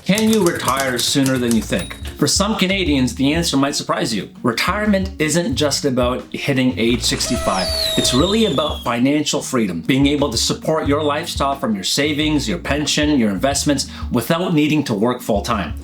Can you retire sooner than you think? For some Canadians, the answer might surprise you. Retirement isn't just about hitting age 65. It's really about financial freedom, being able to support your lifestyle from your savings, your pension, your investments without needing to work full time.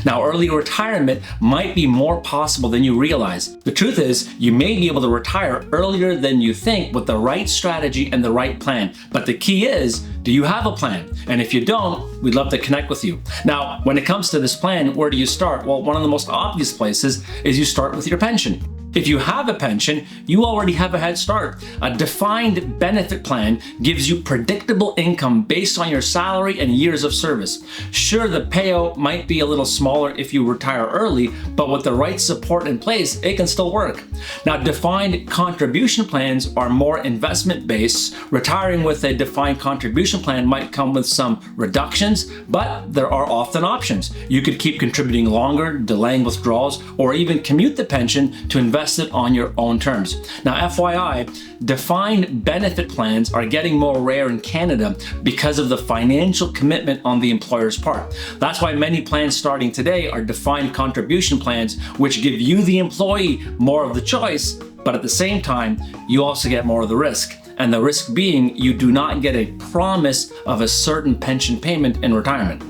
Now, early retirement might be more possible than you realize. The truth is, you may be able to retire earlier than you think with the right strategy and the right plan. But the key is, do you have a plan? And if you don't, we'd love to connect with you. Now, when it comes to this plan, where do you start? Well, one of the most obvious places is you start with your pension. If you have a pension, you already have a head start. A defined benefit plan gives you predictable income based on your salary and years of service. Sure, the payout might be a little smaller if you retire early, but with the right support in place, it can still work. Now, defined contribution plans are more investment-based. Retiring with a defined contribution plan might come with some reductions, but there are often options. You could keep contributing longer, delaying withdrawals, or even commute the pension to invest it on your own terms. Now, FYI, defined benefit plans are getting more rare in Canada because of the financial commitment on the employer's part. That's why many plans starting today are defined contribution plans, which give you, the employee, more of the choice, but at the same time, you also get more of the risk. And the risk being you do not get a promise of a certain pension payment in retirement.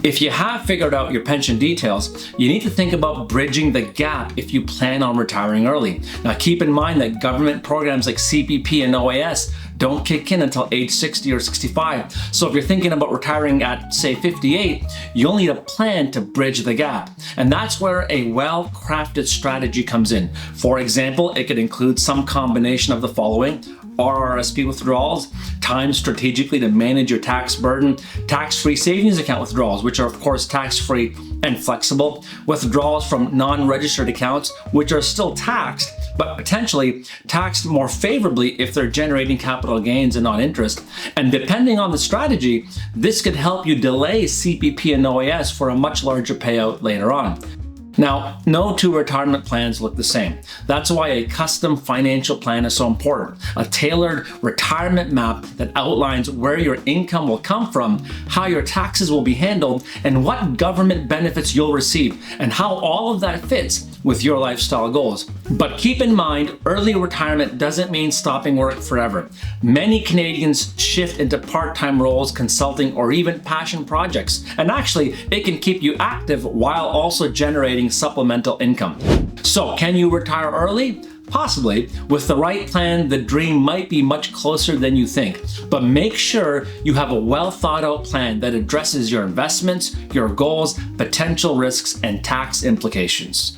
If you have figured out your pension details, you need to think about bridging the gap if you plan on retiring early. Now, keep in mind that government programs like CPP and OAS don't kick in until age 60 or 65. So if you're thinking about retiring at, say, 58, you'll need a plan to bridge the gap. And that's where a well-crafted strategy comes in. For example, it could include some combination of the following: RRSP withdrawals, timed strategically to manage your tax burden, tax-free savings account withdrawals, which are of course tax-free and flexible, withdrawals from non-registered accounts, which are still taxed, but potentially taxed more favorably if they're generating capital gains and not interest. And depending on the strategy, this could help you delay CPP and OAS for a much larger payout later on. Now, no two retirement plans look the same. That's why a custom financial plan is so important. A tailored retirement map that outlines where your income will come from, how your taxes will be handled, and what government benefits you'll receive, and how all of that fits with your lifestyle goals. But keep in mind, early retirement doesn't mean stopping work forever. Many Canadians shift into part-time roles, consulting, or even passion projects. And actually, it can keep you active while also generating supplemental income. So, can you retire early? Possibly. With the right plan, the dream might be much closer than you think. But make sure you have a well thought out plan that addresses your investments, your goals, potential risks, and tax implications.